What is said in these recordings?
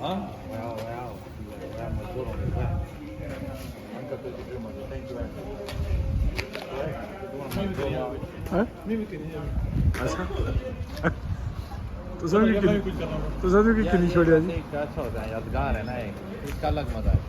हाँ मजबूर होंगे अच्छा तो सर की कितनी छोड़ी जी अच्छा होता है यादगार है ना एक इसका अलग मजा है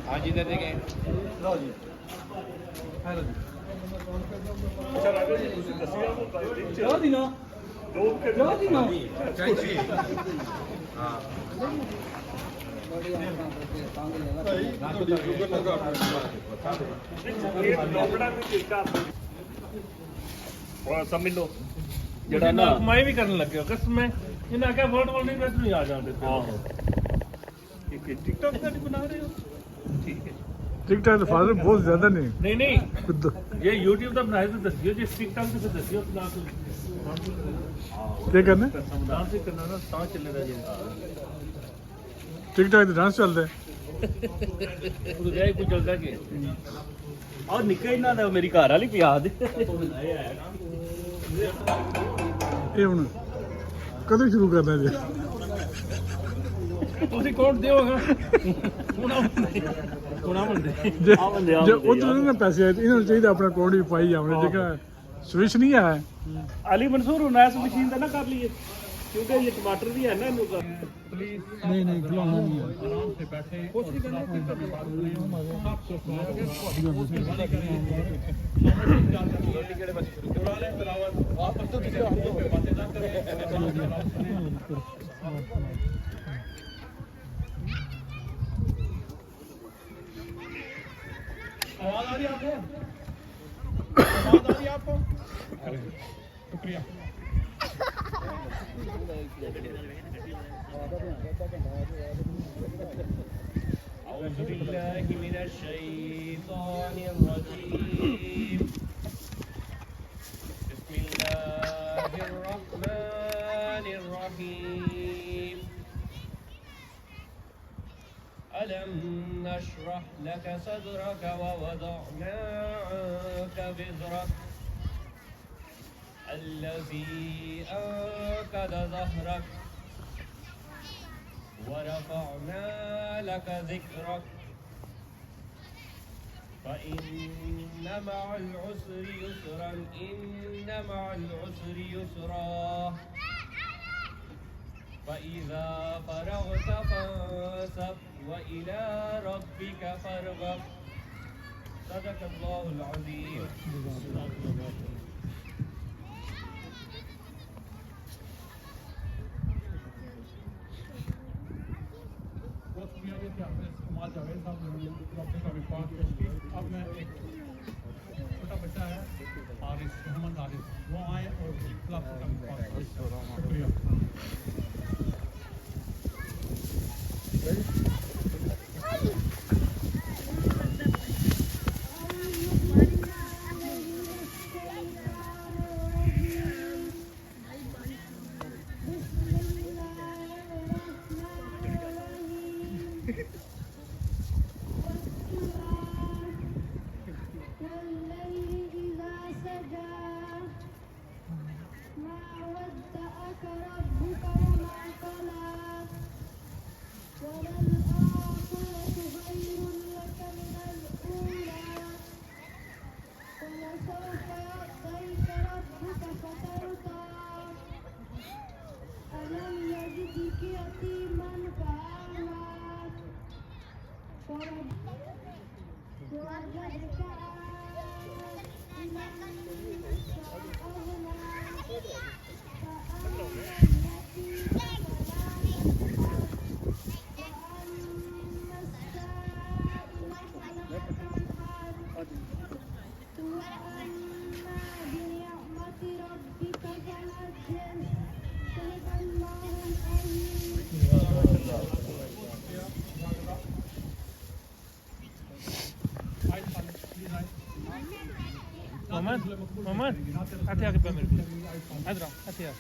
हाँ जी दे देंगे लो जी समझ लो ਜਿਹੜਾ ਨਾ ਮੈਂ ਵੀ ਕਰਨ ਲੱਗਿਆ ਕਸਮ ਮੈਂ ਇਹਨਾਂ ਆਖਿਆ ਵਰਡ ਵਰਡ ਨਹੀਂ ਮੈਨੂੰ ਆ ਜਾਂਦੇ ਆਹੋ ਠੀਕ ਹੈ ਟਿਕਟੌਕ ਦਾ ਬਣਾ ਰਹੇ ਹੋ ਠੀਕ ਹੈ टिकटॉक तो फादर बहुत ज्यादा नहीं नहीं नहीं ये यूट्यूब का बनाए तो दसियो जी टिकटॉक से दसियो ना क्या करना डांस ही करना ना ता चलेगा जी टिकटॉक तो डांस चलता है ਉਹ ਜਾਈ ਕੋਈ ਚੱਲਦਾ ਕਿ ਔਰ ਨਿੱਕਾ ਹੀ ਨਾ ਦਾ ਮੇਰੀ ਘਰ ਵਾਲੀ ਪਿਆ ਦੇ ये हूँ कदों शुरू करना जी ਤੁਸੀਂ ਕੋਡ ਦਿਓਗਾ ਹੁਣ ਬੰਦੇ जे उधर ना पैसे आए इन्होंने चाहिए अपना कोड भी पाई जाने जेका स्विच नहीं है अली मंसूर उनैस मशीन का ना कर लिए क्योंकि ये टमाटर भी है ना प्लीज नहीं खिलाना नहीं है आराम से बैठे कुछ नहीं करना आवाज आ रही है आपको आवाज आ रही है आपको शुक्रिया أعوذ بالله من الشيطان الرجيم بسم الله الرحمن الرحيم ألم نشرح لك صدرك ووضعنا عنك وزرك الذي أنقض ظهرك ورفعنا لك ذكرك فإن مع العسر يسرا إن مع العسر يسرا فإذا فرغت فانصب وإلى ربك فارغب صدق الله العظيم जावेद साहब ने अपने का विश्वास पेश की अब मैं एक छोटा बच्चा है हारिस मोहम्मद हारिस वो आए और क्लब का विश्वास शुक्रिया मोहम्मद आते आके पे मेरे को इधर आते आ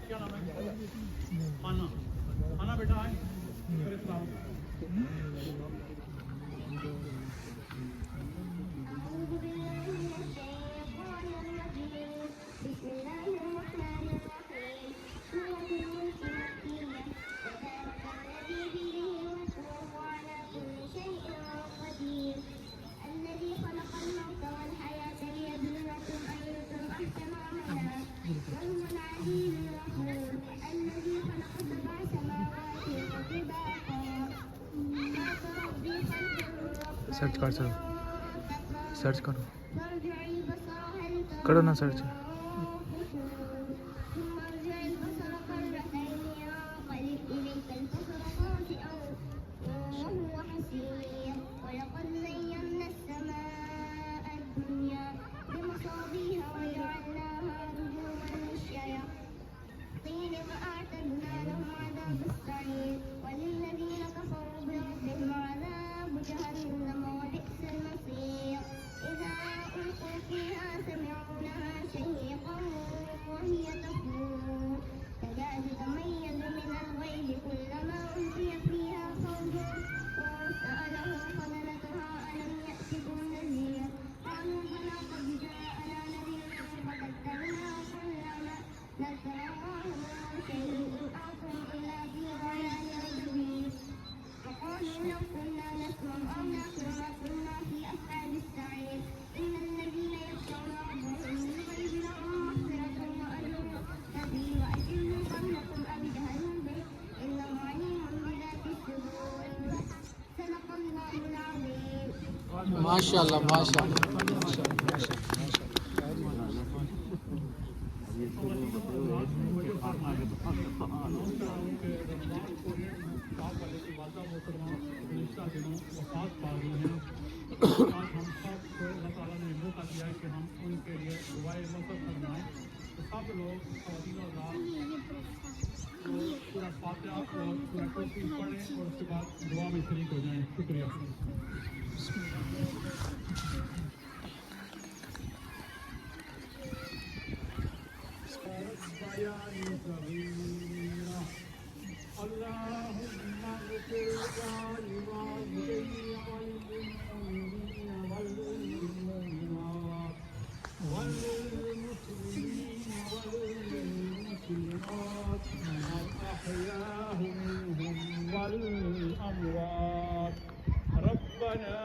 क्या नाम है? आना आना बेटा आए फिर सलाम। सर्च कर सर, सर्च करो, करो ना सर्च। माशाल्लाह माशाल्लाह। पूरा फातिहा और पूरा कुरान पढ़ें और उसके बाद दुआ में शरीक हो जाएं। शुक्रिया। ربنا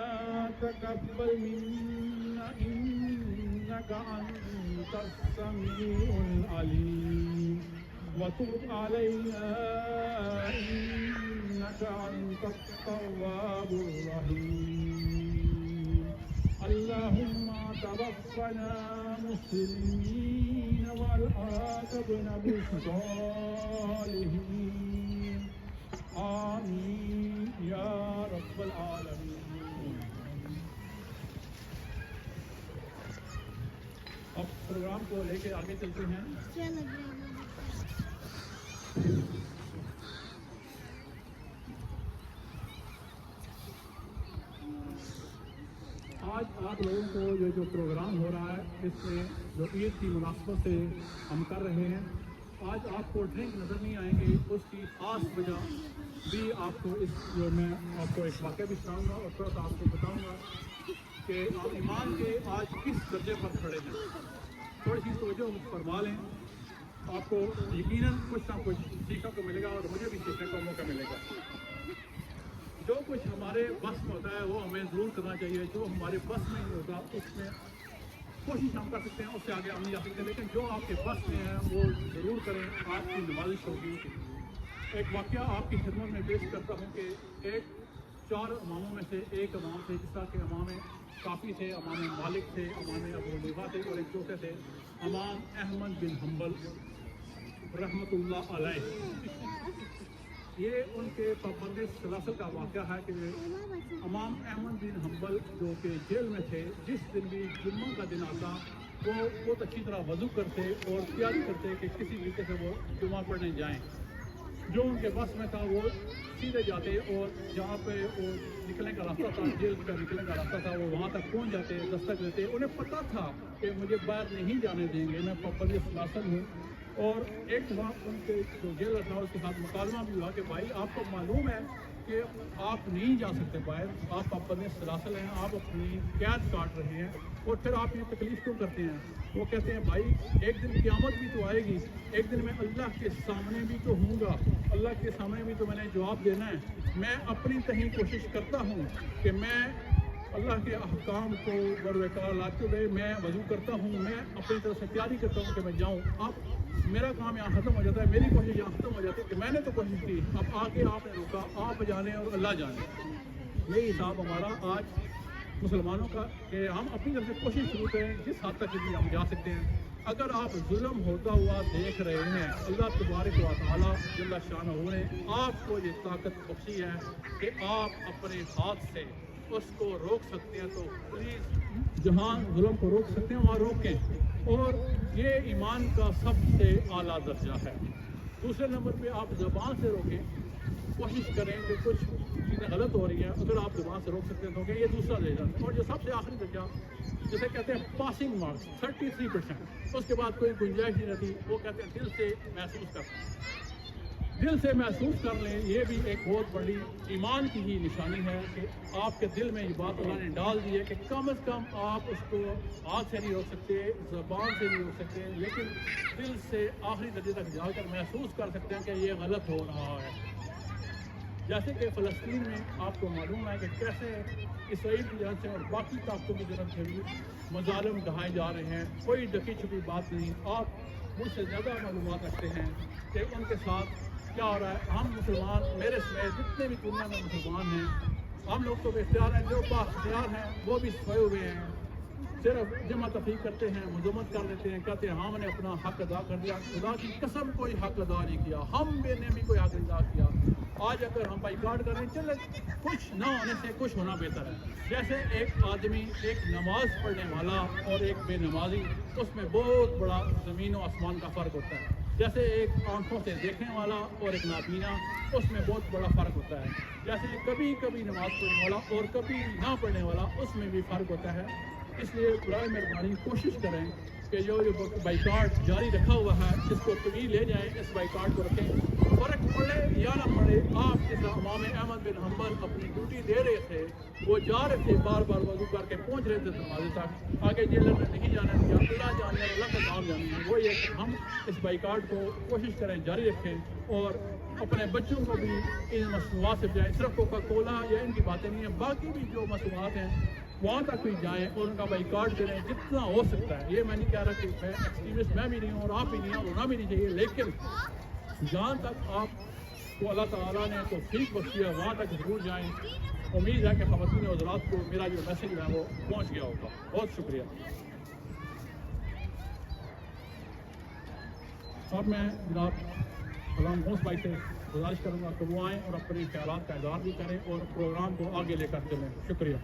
تقبل منا إنك أنت السميع العليم وتب علينا إنك أنت التواب الرحيم اللهم توفنا مسلمين والحاقنا بالصالحين آمين या रब्बल आलमीन। अब प्रोग्राम को लेके आगे चलते हैं। आप लोगों को ये जो प्रोग्राम हो रहा है इसमें जो ईद की मुनासबत से हम कर रहे हैं, आज आपको ड्रिंक नज़र नहीं आएंगे, उसकी खास वजह भी आपको इस जो मैं आपको एक वाक़या भी सुनाऊँगा और थोड़ा सा आपको बताऊँगा कि आप ईमान के आज किस दर्जे पर खड़े हैं। थोड़ी सी तवज्जो फरमा लें, आपको यकीनन कुछ ना कुछ सीखने को मिलेगा और मुझे भी सीखने का मौका मिलेगा। जो कुछ हमारे बस में होता है वो हमें ज़रूर करना चाहिए, जो हमारे बस में नहीं होता उसमें कोशिश हम कर सकते हैं, उससे आगे हम नहीं जा सकते, लेकिन जो आपके बस में है वो ज़रूर करें, आपकी नवाजिश होगी। एक वाक़या आपकी खिदमत में पेश करता हूँ कि एक 4 इमामों में से एक इमाम थे, जिस तरह के इमाम काफ़ी थे, इमाम मालिक थे, इमाम अबू हनीफा थे और एक चौथे थे इमाम अहमद बिन हम्बल रहमतुल्लाह अलैह। ये उनके पाबंदी सलासल का वाक़या है कि इमाम अहमद बिन हम्बल जो कि जेल में थे, जिस दिन भी जुम्मा का दिन आता वो बहुत अच्छी तरह वज़ू करते और तैयारी करते कि किसी तरीके से वो जुम्मा पढ़ने जाएं। जो उनके बस में था वो सीधे जाते और जहाँ पे वो निकलने का रास्ता था, जेल का निकलने का रास्ता था, वो वहाँ तक पहुँच जाते, दस्तक देते। उन्हें पता था कि मुझे बाहर नहीं जाने देंगे, मैं पाबंदी सलासल हूँ। और एक दफ़ा उनके जो जेलर था उसके साथ मुकालमा भी हुआ कि भाई आपको मालूम है कि आप नहीं जा सकते बाहर, आप पाबंदी सलासल हैं, आप अपनी कैद काट रहे हैं और फिर आप ये तकलीफ़ क्यों करते हैं। वो कहते हैं भाई एक दिन क़यामत भी तो आएगी, एक दिन मैं अल्लाह के सामने भी तो हूँगा, अल्लाह के सामने भी तो मैंने जवाब देना है। मैं अपनी तहीं कोशिश करता हूँ कि मैं अल्लाह के अहकाम को बरवकार लाते हुए मैं वज़ू करता हूँ, मैं अपनी तरफ से तैयारी करता हूँ कि मैं जाऊँ। अब मेरा काम यहाँ ख़त्म हो जाता है, मेरी कोशिश यहाँ ख़त्म हो जाती है कि मैंने तो कोशिश की, अब आके आपने रोका, आप जाने और अल्लाह जाने। यही हिसाब हमारा आज मुसलमानों का कि हम अपनी तरफ से कोशिश शुरू करें जिस हद तक भी हम जा सकते हैं। अगर आप जुल्म होता हुआ देख रहे हैं, अल्लाह तबारक व तआला जल्ल शानहू ने आपको ये ताकत बख्शी है कि आप अपने हाथ से उसको रोक सकते हैं, तो प्लीज़ जहाँ जुल्म को रोक सकते हैं वहाँ रोकें। और ये ईमान का सबसे आला दर्जा है। दूसरे नंबर पे आप ज़बान से रोकें, कोशिश करें कि कुछ चीज़ें गलत हो रही हैं, अगर आप ज़बान से रोक सकते हैं तो ये दूसरा दर्जा। और जो सबसे आखिरी दर्जा जैसे कहते हैं पासिंग मार्क्स 33%, उसके बाद कोई गुंजाइश नहीं रहती, वो कहते हैं दिल से महसूस करना। दिल से महसूस कर लें, ये भी एक बहुत बड़ी ईमान की ही निशानी है कि आपके दिल में ये बात अल्लाह ने डाल दी है कि कम से कम आप उसको हाथ से नहीं रोक सकते, ज़बान से नहीं रोक सकते, लेकिन दिल से आखिरी दर्जे तक जाकर महसूस कर सकते हैं कि ये गलत हो रहा है। जैसे कि फ़लस्तीन में आपको मालूम है कि कैसे इसराइल की जानब से और बाकी ताकतों की जानब से भी मज़ालिम ढहाए जा रहे हैं। कोई ढकी छुपी बात नहीं, आप मुझसे ज़्यादा मालूमात रखते हैं कि उनके साथ क्या हो रहा है। हम मुसलमान, मेरे समेत जितने भी दुनिया में मुसलमान हैं, हम लोग तो बेख्तियार हैं, जो बाख्तियार हैं वो भी सोए हुए हैं, सिर्फ जमा तफरीक करते हैं, मजम्मत कर लेते हैं, कहते हैं हमने अपना हक अदा कर दिया। खुदा की कसम कोई हक अदा नहीं किया, हम मैंने भी कोई हक अदा किया। आज अगर हम बाइकाट कर रहे हैं, चले कुछ ना होने से कुछ होना बेहतर है। जैसे एक आदमी, एक नमाज पढ़ने वाला और एक बेनमाजी, उसमें बहुत बड़ा ज़मीन और आसमान का फ़र्क होता है। जैसे एक आंखों से देखने वाला और एक नाबीना, उसमें बहुत बड़ा फ़र्क होता है। जैसे कभी कभी नमाज पढ़ने वाला और कभी ना पढ़ने वाला, उसमें भी फ़र्क होता है। इसलिए बराए मेहरबानी कोशिश करें कि जो बाइकाट जारी रखा हुआ है इसको तवील ले जाएं, इस बाइकाट को रखें, फ़र्क पड़े या ना पड़े। आप जिस इमाम अहमद बिन हम्बल अपनी ड्यूटी दे रहे थे, वो जा रहे थे, बार बार वज़ू करके पहुँच रहे थे दरवाजे तक, आगे जेलर में नहीं जाना दिया, अल्लाह जाने और अल्लाह का नाम जाने है। वो ये हम इस बाइकाट को कोशिश करें जारी रखें और अपने बच्चों को भी इन मसनूआत से बजाएँ। सिर्फ कोका कोला या इनकी बातें नहीं हैं, बाकी भी जो मसनूआत हैं वहाँ तक भी जाएँ और उनका बाइकाट करें जितना हो सकता है। ये मैं नहीं कह रहा कि मैं एक्सट्रीमिस्ट मैं भी नहीं हूँ और आप भी नहीं हैं, होना भी नहीं चाहिए, लेकिन जहाँ तक आपको अल्लाह ताला ने तो ठीक बख्शिया वहाँ तक ज़रूर जाएँ। उम्मीद है कि ख़वातीन और हज़रात को मेरा जो मैसेज है वो पहुँच गया होगा। बहुत शुक्रिया। अब मैं जनाब गुलाम गौस भाई से गुजारिश करूँगा कि वो आएँ और अपने ख्यालात का इज़हार भी करें और प्रोग्राम को आगे लेकर चलें। शुक्रिया।